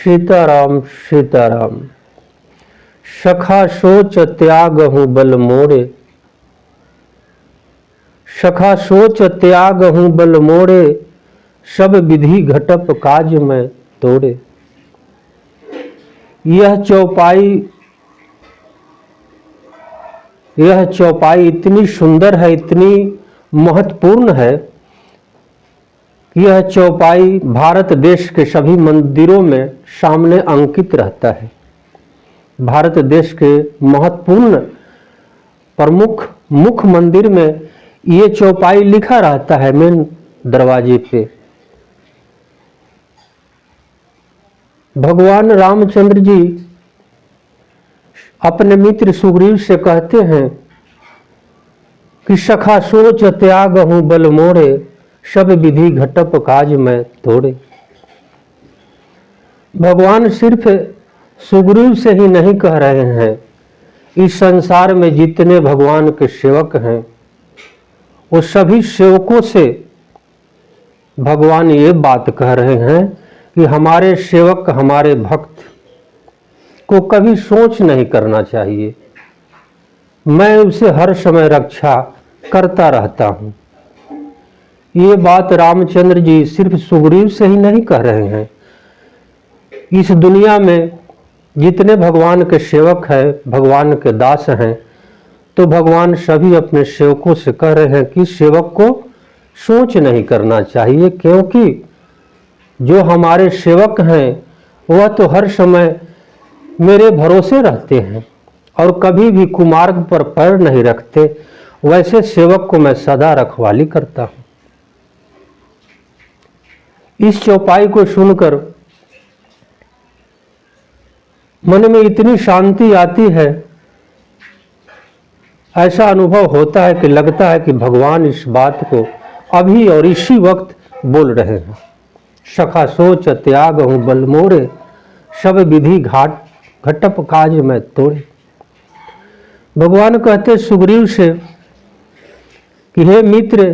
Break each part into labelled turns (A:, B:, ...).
A: सीताराम सीताराम। सखा सोच त्यागहूँ बल मोड़े, सखा सोच त्यागहूँ बल मोड़े, सब विधि घटप काज में तोड़े। यह चौपाई इतनी सुंदर है, इतनी महत्वपूर्ण है। यह चौपाई भारत देश के सभी मंदिरों में सामने अंकित रहता है। भारत देश के महत्वपूर्ण प्रमुख मुख्य मंदिर में ये चौपाई लिखा रहता है मेन दरवाजे पे। भगवान रामचंद्र जी अपने मित्र सुग्रीव से कहते हैं कि सखा सोच त्यागहूँ बल मोड़े, सब विधि घटप काज में तोड़े। भगवान सिर्फ सुग्रीव से ही नहीं कह रहे हैं, इस संसार में जितने भगवान के सेवक हैं वो सभी सेवकों से भगवान ये बात कह रहे हैं कि हमारे सेवक हमारे भक्त को कभी सोच नहीं करना चाहिए, मैं उसे हर समय रक्षा करता रहता हूँ। ये बात रामचंद्र जी सिर्फ सुग्रीव से ही नहीं कह रहे हैं, इस दुनिया में जितने भगवान के सेवक हैं, भगवान के दास हैं, तो भगवान सभी अपने सेवकों से कह रहे हैं कि सेवक को सोच नहीं करना चाहिए, क्योंकि जो हमारे सेवक हैं वह तो हर समय मेरे भरोसे रहते हैं और कभी भी कुमार्ग पर पैर नहीं रखते, वैसे सेवक को मैं सदा रखवाली करता हूँ। इस चौपाई को सुनकर मन में इतनी शांति आती है, ऐसा अनुभव होता है कि लगता है कि भगवान इस बात को अभी और इसी वक्त बोल रहे हैं। सखा सोच त्यागहूँ बल मोड़े, सब विधि घटप काज में तोड़े। भगवान कहते सुग्रीव से कि हे मित्र,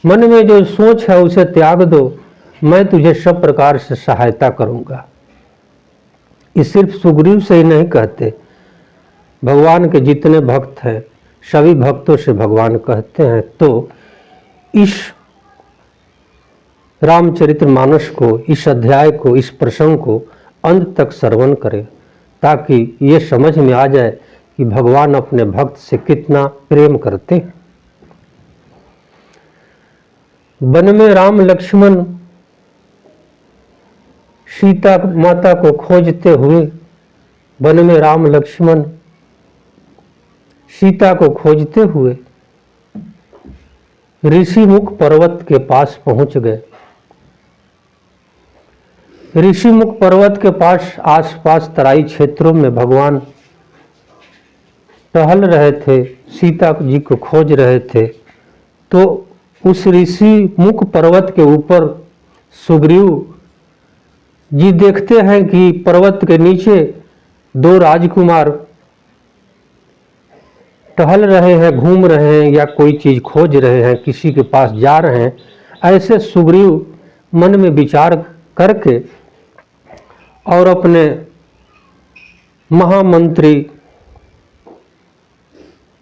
A: मन में जो सोच है उसे त्याग दो, मैं तुझे सब प्रकार से सहायता करूंगा। ये सिर्फ सुग्रीव से ही नहीं कहते, भगवान के जितने भक्त हैं सभी भक्तों से भगवान कहते हैं। तो इस रामचरितमानस को, इस अध्याय को, इस प्रसंग को अंत तक श्रवण करें, ताकि ये समझ में आ जाए कि भगवान अपने भक्त से कितना प्रेम करते हैं। वन में राम लक्ष्मण सीता माता को खोजते हुए, वन में राम लक्ष्मण सीता को खोजते हुए ऋषिमुख पर्वत के पास पहुंच गए। ऋषिमुख पर्वत के पास आसपास तराई क्षेत्रों में भगवान टहल रहे थे, सीता जी को खोज रहे थे। तो उस ऋषिमुख पर्वत के ऊपर सुग्रीव जी देखते हैं कि पर्वत के नीचे दो राजकुमार टहल रहे हैं, घूम रहे हैं या कोई चीज खोज रहे हैं, किसी के पास जा रहे हैं। ऐसे सुग्रीव मन में विचार करके और अपने महामंत्री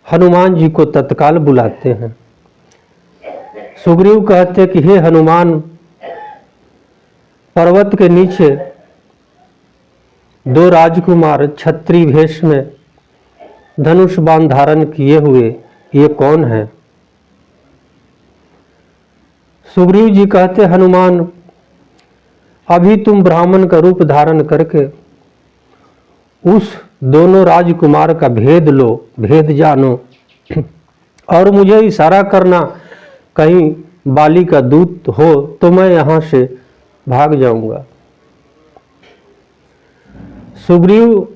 A: हनुमान जी को तत्काल बुलाते हैं। सुग्रीव कहते कि हे हनुमान, पर्वत के नीचे दो राजकुमार छत्री भेष में धनुष बाण धारण किए हुए ये कौन है? सुग्रीव जी कहते हनुमान, अभी तुम ब्राह्मण का रूप धारण करके उस दोनों राजकुमार का भेद लो, भेद जानो और मुझे इशारा करना, कहीं बाली का दूत हो तो मैं यहां से भाग जाऊंगा। सुग्रीव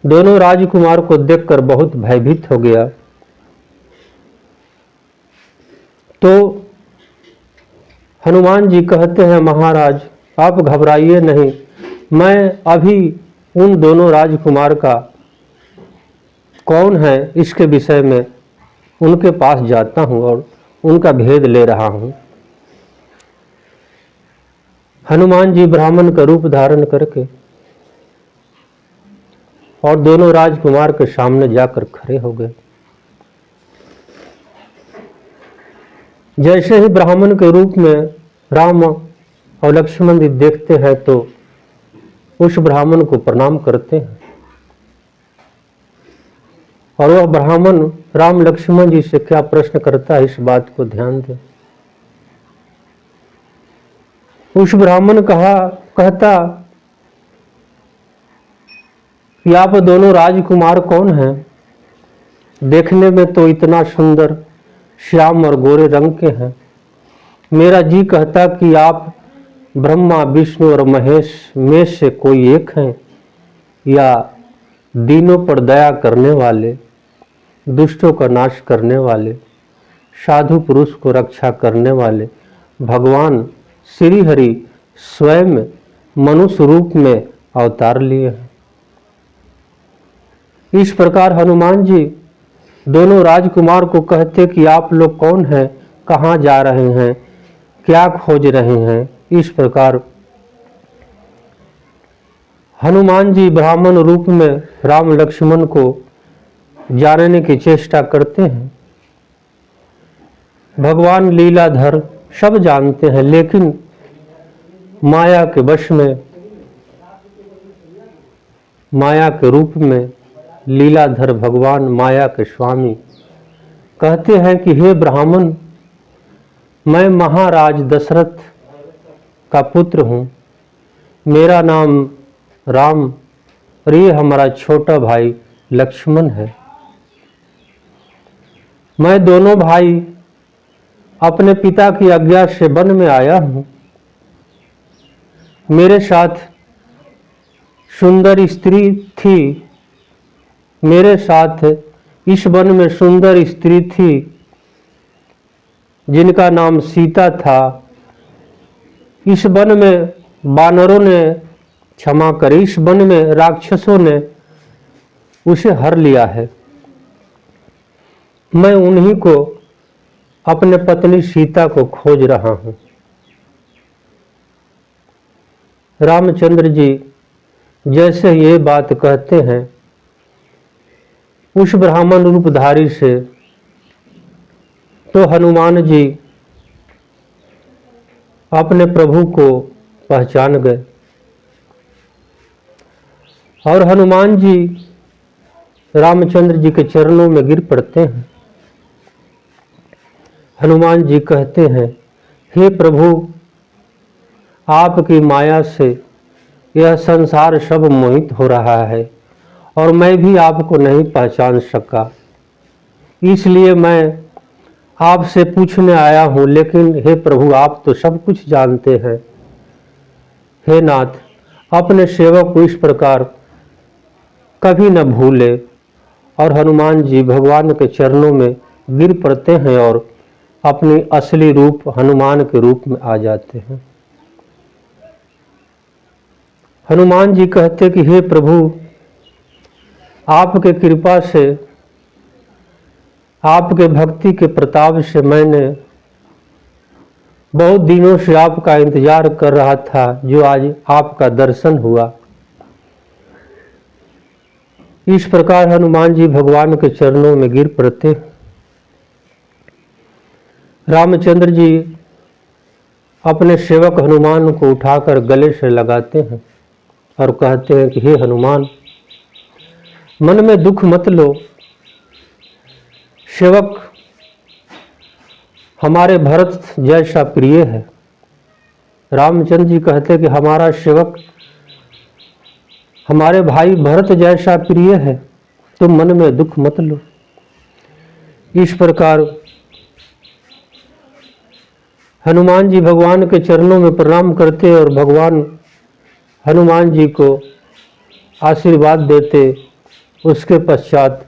A: दोनों राजकुमार को देखकर बहुत भयभीत हो गया। तो हनुमान जी कहते हैं, महाराज आप घबराइए नहीं, मैं अभी उन दोनों राजकुमार का कौन है इसके विषय में उनके पास जाता हूं और उनका भेद ले रहा हूं। हनुमान जी ब्राह्मण का रूप धारण करके और दोनों राजकुमार के सामने जाकर खड़े हो गए। जैसे ही ब्राह्मण के रूप में राम और लक्ष्मण जी देखते हैं तो उस ब्राह्मण को प्रणाम करते हैं और वह ब्राह्मण राम लक्ष्मण जी से क्या प्रश्न करता है, इस बात को ध्यान दें। उस ब्राह्मण कहता कि आप दोनों राजकुमार कौन हैं? देखने में तो इतना सुंदर श्याम और गोरे रंग के हैं। मेरा जी कहता कि आप ब्रह्मा विष्णु और महेश में से कोई एक हैं, या दीनों पर दया करने वाले, दुष्टों का नाश करने वाले, साधु पुरुष को रक्षा करने वाले भगवान श्री हरि स्वयं मनुष्य रूप में अवतार लिए हैं। इस प्रकार हनुमान जी दोनों राजकुमार को कहते कि आप लोग कौन हैं, कहाँ जा रहे हैं, क्या खोज रहे हैं। इस प्रकार हनुमान जी ब्राह्मण रूप में राम लक्ष्मण को जानने की चेष्टा करते हैं। भगवान लीलाधर सब जानते हैं, लेकिन माया के वश में, माया के रूप में लीलाधर भगवान माया के स्वामी कहते हैं कि हे ब्राह्मण, मैं महाराज दशरथ का पुत्र हूँ, मेरा नाम राम और ये हमारा छोटा भाई लक्ष्मण है। मैं दोनों भाई अपने पिता की आज्ञा से वन में आया हूँ। मेरे साथ सुंदर स्त्री थी, मेरे साथ इस वन में सुंदर स्त्री थी जिनका नाम सीता था। इस वन में वानरों ने, क्षमा करें, इस वन में राक्षसों ने उसे हर लिया है। मैं उन्हीं को, अपने पत्नी सीता को खोज रहा हूं। रामचंद्र जी जैसे ये बात कहते हैं, उस ब्राह्मण रूपधारी से तो हनुमान जी अपने प्रभु को पहचान गए और हनुमान जी रामचंद्र जी के चरणों में गिर पड़ते हैं। हनुमान जी कहते हैं, हे प्रभु, आपकी माया से यह संसार सब मोहित हो रहा है और मैं भी आपको नहीं पहचान सका, इसलिए मैं आपसे पूछने आया हूँ। लेकिन हे प्रभु, आप तो सब कुछ जानते हैं। हे नाथ, अपने सेवक को इस प्रकार कभी न भूले। और हनुमान जी भगवान के चरणों में गिर पड़ते हैं और अपनी असली रूप हनुमान के रूप में आ जाते हैं। हनुमान जी कहते कि हे प्रभु, आपके कृपा से, आपके भक्ति के प्रताप से मैंने बहुत दिनों से आपका इंतजार कर रहा था, जो आज आपका दर्शन हुआ। इस प्रकार हनुमान जी भगवान के चरणों में गिर पड़ते। रामचंद्र जी अपने सेवक हनुमान को उठाकर गले से लगाते हैं और कहते हैं कि हे हनुमान, मन में दुख मत लो। सेवक हमारे भरत जैसा प्रिय है। रामचंद्र जी कहते हैं कि हमारा सेवक हमारे भाई भरत जैसा प्रिय है, तुम मन में दुख मत लो। इस प्रकार हनुमान जी भगवान के चरणों में प्रणाम करते और भगवान हनुमान जी को आशीर्वाद देते। उसके पश्चात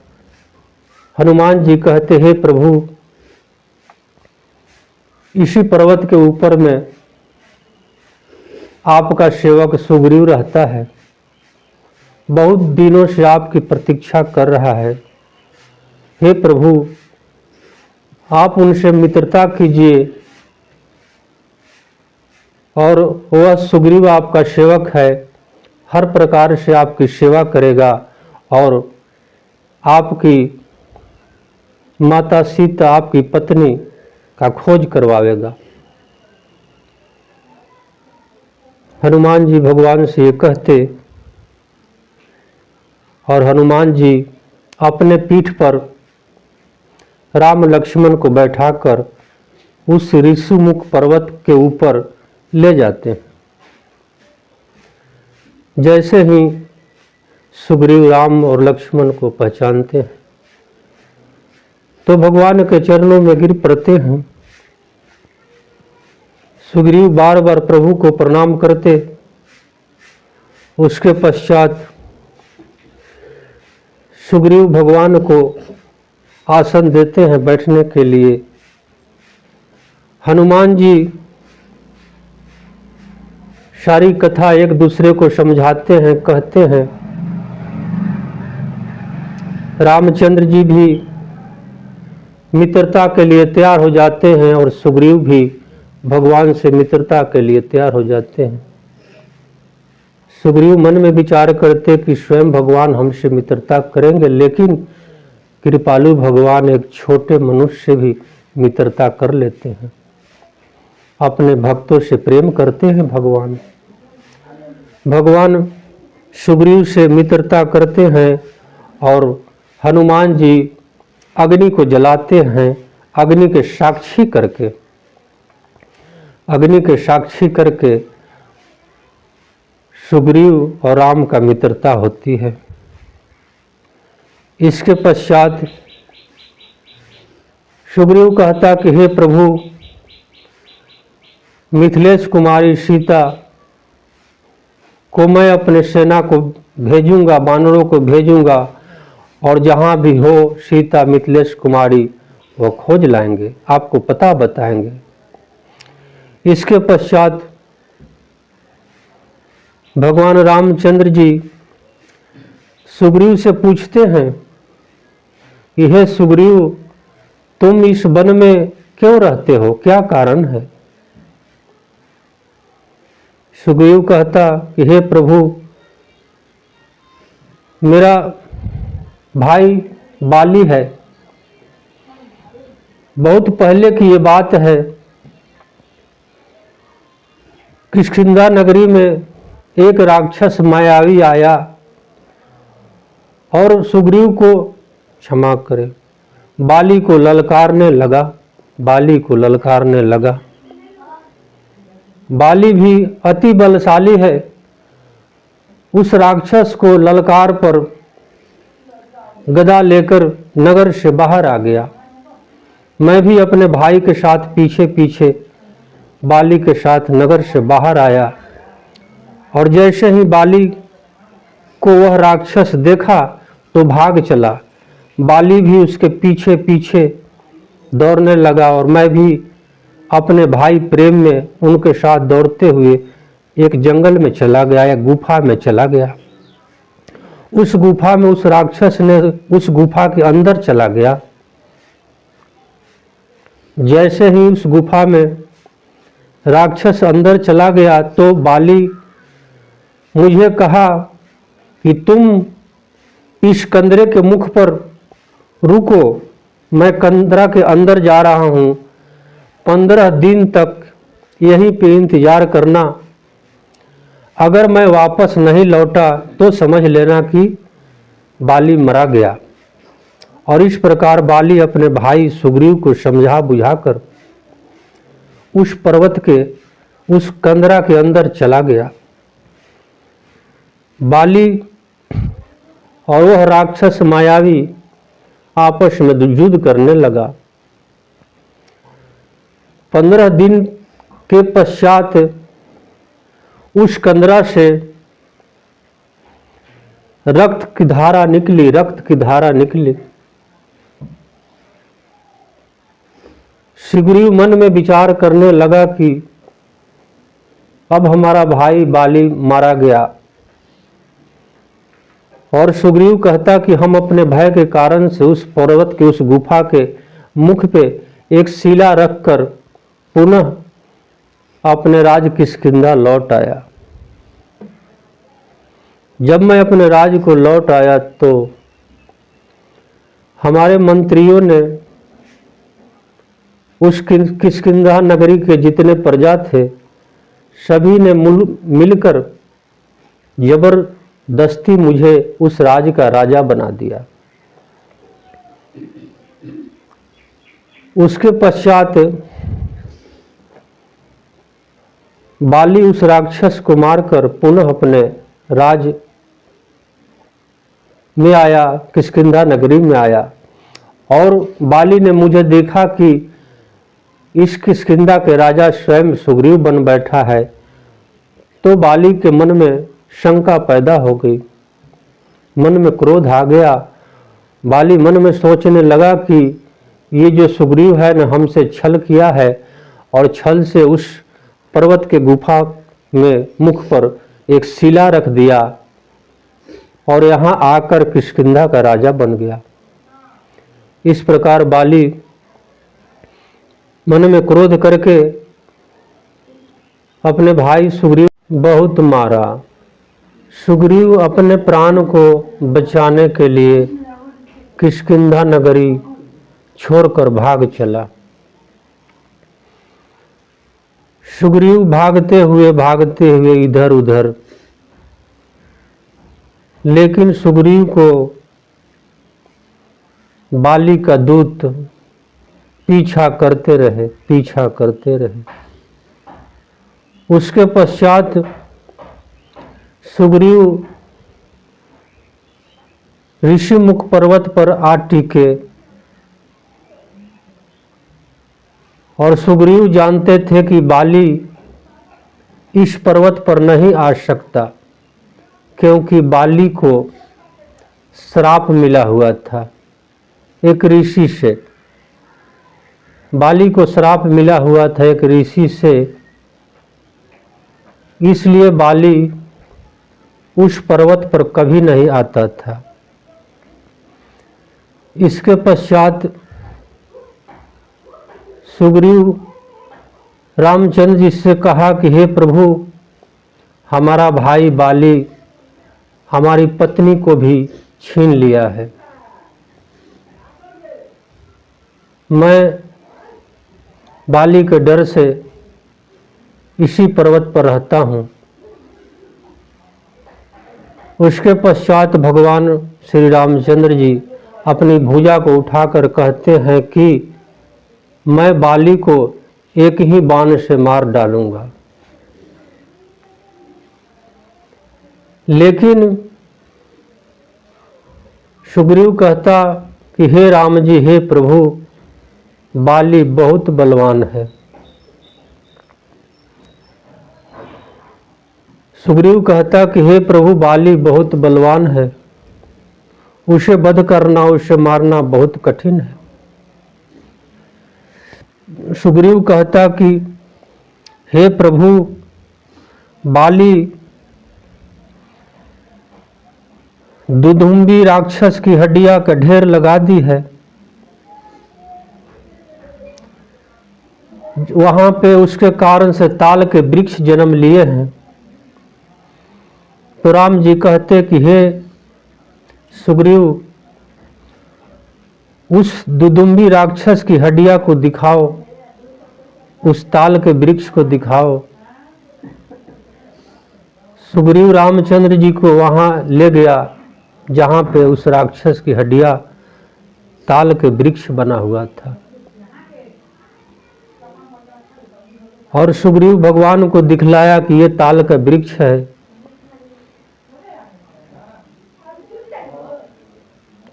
A: हनुमान जी कहते, हे प्रभु, इसी पर्वत के ऊपर में आपका सेवक सुग्रीव रहता है, बहुत दिनों से आपकी प्रतीक्षा कर रहा है। हे प्रभु, आप उनसे मित्रता कीजिए और वह सुग्रीव आपका सेवक है, हर प्रकार से आपकी सेवा करेगा और आपकी माता सीता, आपकी पत्नी का खोज करवाएगा। हनुमान जी भगवान से ये कहते और हनुमान जी अपने पीठ पर राम लक्ष्मण को बैठाकर उस ऋषिमुख पर्वत के ऊपर ले जाते हैं। जैसे ही सुग्रीव राम और लक्ष्मण को पहचानते हैं तो भगवान के चरणों में गिर पड़ते हैं। सुग्रीव बार बार प्रभु को प्रणाम करते। उसके पश्चात सुग्रीव भगवान को आसन देते हैं बैठने के लिए। हनुमान जी सारी कथा एक दूसरे को समझाते हैं, कहते हैं। रामचंद्र जी भी मित्रता के लिए तैयार हो जाते हैं और सुग्रीव भी भगवान से मित्रता के लिए तैयार हो जाते हैं। सुग्रीव मन में विचार करते कि स्वयं भगवान हमसे मित्रता करेंगे, लेकिन कृपालु भगवान एक छोटे मनुष्य से भी मित्रता कर लेते हैं। अपने भक्तों से प्रेम करते हैं। भगवान सुग्रीव से मित्रता करते हैं और हनुमान जी अग्नि को जलाते हैं। अग्नि के साक्षी करके सुग्रीव और राम का मित्रता होती है। इसके पश्चात सुग्रीव कहता कि हे प्रभु, मिथिलेश कुमारी सीता को मैं अपने सेना को भेजूंगा, वानरों को भेजूंगा और जहां भी हो सीता मिथिलेश कुमारी वो खोज लाएंगे, आपको पता बताएंगे। इसके पश्चात भगवान रामचंद्र जी सुग्रीव से पूछते हैं कि हे सुग्रीव, तुम इस वन में क्यों रहते हो, क्या कारण है? सुग्रीव कहता कि हे प्रभु, मेरा भाई बाली है। बहुत पहले की ये बात है, किष्किंधा नगरी में एक राक्षस मायावी आया और सुग्रीव को क्षमा करे बाली को ललकारने लगा। बाली भी अति बलशाली है। उस राक्षस को ललकार पर गदा लेकर नगर से बाहर आ गया। मैं भी अपने भाई के साथ पीछे पीछे बाली के साथ नगर से बाहर आया और जैसे ही बाली को वह राक्षस देखा तो भाग चला। बाली भी उसके पीछे पीछे दौड़ने लगा और मैं भी अपने भाई प्रेम में उनके साथ दौड़ते हुए एक जंगल में चला गया, एक गुफा में चला गया। उस गुफा में उस राक्षस ने उस गुफा के अंदर चला गया। जैसे ही उस गुफा में राक्षस अंदर चला गया तो बाली मुझे कहा कि तुम इस कंदरे के मुख पर रुको, मैं कंदरा के अंदर जा रहा हूं, 15 दिन तक यहीं पे इंतजार करना। अगर मैं वापस नहीं लौटा तो समझ लेना कि बाली मरा गया। और इस प्रकार बाली अपने भाई सुग्रीव को समझा बुझाकर उस पर्वत के उस कंदरा के अंदर चला गया। बाली और वह राक्षस मायावी आपस में युद्ध करने लगा। 15 दिन के पश्चात उस कंदरा से रक्त की धारा निकली। सुग्रीव मन में विचार करने लगा कि अब हमारा भाई बाली मारा गया। और सुग्रीव कहता कि हम अपने भय के कारण से उस पर्वत के उस गुफा के मुख पे एक शिला रखकर पुनः अपने राज किष्किंधा लौट आया। जब मैं अपने राज्य को लौट आया तो हमारे मंत्रियों ने उस किष्किंधा नगरी के जितने प्रजा थे सभी ने मिलकर जबरदस्ती मुझे उस राज्य का राजा बना दिया। उसके पश्चात बाली उस राक्षस को मारकर पुनः अपने राज में आया, किष्किंधा नगरी में आया। और बाली ने मुझे देखा कि इस किष्किंधा के राजा स्वयं सुग्रीव बन बैठा है, तो बाली के मन में शंका पैदा हो गई, मन में क्रोध आ गया। बाली मन में सोचने लगा कि ये जो सुग्रीव है न हमसे छल किया है और छल से उस पर्वत के गुफा में मुख पर एक शिला रख दिया और यहाँ आकर किष्किंधा का राजा बन गया। इस प्रकार बाली मन में क्रोध करके अपने भाई सुग्रीव बहुत मारा। सुग्रीव अपने प्राण को बचाने के लिए किष्किंधा नगरी छोड़कर भाग चला। सुग्रीव भागते हुए इधर उधर, लेकिन सुग्रीव को बाली का दूत पीछा करते रहे। उसके पश्चात सुग्रीव ऋषिमुख पर्वत पर आ टिके और सुग्रीव जानते थे कि बाली इस पर्वत पर नहीं आ सकता, क्योंकि बाली को श्राप मिला हुआ था एक ऋषि से। बाली को श्राप मिला हुआ था एक ऋषि से, इसलिए बाली उस पर्वत पर कभी नहीं आता था। इसके पश्चात सुग्रीव रामचंद्र जी से कहा कि हे प्रभु, हमारा भाई बाली हमारी पत्नी को भी छीन लिया है। मैं बाली के डर से इसी पर्वत पर रहता हूँ। उसके पश्चात भगवान श्री रामचंद्र जी अपनी भुजा को उठाकर कहते हैं कि मैं बाली को एक ही बाण से मार डालूंगा। लेकिन सुग्रीव कहता कि हे राम जी, हे प्रभु, बाली बहुत बलवान है। सुग्रीव कहता कि हे प्रभु, बाली बहुत बलवान है, उसे वध करना, उसे मारना बहुत कठिन है। सुग्रीव कहता कि हे प्रभु, बाली दुदुम्बी राक्षस की हड्डियां का ढेर लगा दी है, वहां पे उसके कारण से ताल के वृक्ष जन्म लिए हैं। तो राम जी कहते कि हे सुग्रीव, उस दुदुम्बी राक्षस की हड्डियां को दिखाओ, उस ताल के वृक्ष को दिखाओ। सुग्रीव रामचंद्र जी को वहां ले गया जहां पे उस राक्षस की हड्डियां ताल के वृक्ष बना हुआ था, और सुग्रीव भगवान को दिखलाया कि ये ताल का वृक्ष है।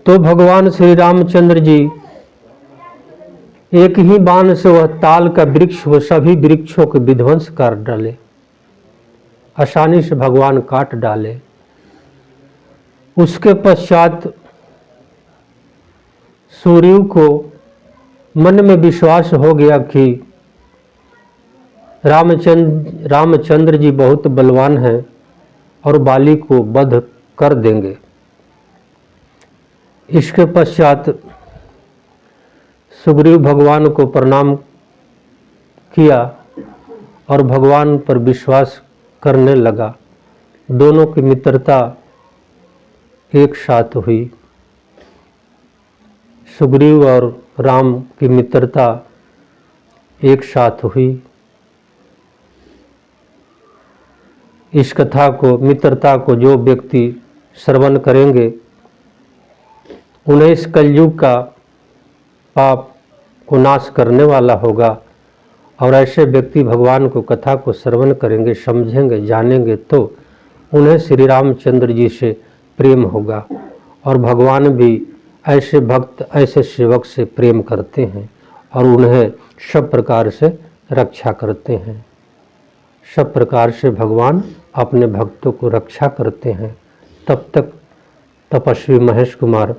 A: तो भगवान श्री रामचंद्र जी एक ही बाण से वह ताल का वृक्ष, वो सभी वृक्षों के विध्वंस कर डाले, आसानी से भगवान काट डाले। उसके पश्चात सुग्रीव को मन में विश्वास हो गया कि रामचंद्र जी बहुत बलवान हैं और बाली को वध कर देंगे। इसके पश्चात सुग्रीव भगवान को प्रणाम किया और भगवान पर विश्वास करने लगा। दोनों की मित्रता एक साथ हुई। सुग्रीव और राम की मित्रता एक साथ हुई। इस कथा को, मित्रता को जो व्यक्ति श्रवण करेंगे उन्हें इस कलयुग का पाप को नाश करने वाला होगा। और ऐसे व्यक्ति भगवान को, कथा को श्रवण करेंगे, समझेंगे, जानेंगे तो उन्हें श्री रामचंद्र जी से प्रेम होगा। और भगवान भी ऐसे भक्त, ऐसे सेवक से प्रेम करते हैं और उन्हें सब प्रकार से रक्षा करते हैं। सब प्रकार से भगवान अपने भक्तों को रक्षा करते हैं। तब तक तपस्वी महेश कुमार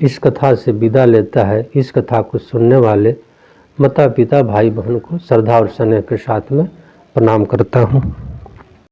A: इस कथा से विदा लेता है। इस कथा को सुनने वाले माता पिता, भाई बहन को श्रद्धा और स्नेह के साथ में प्रणाम करता हूँ।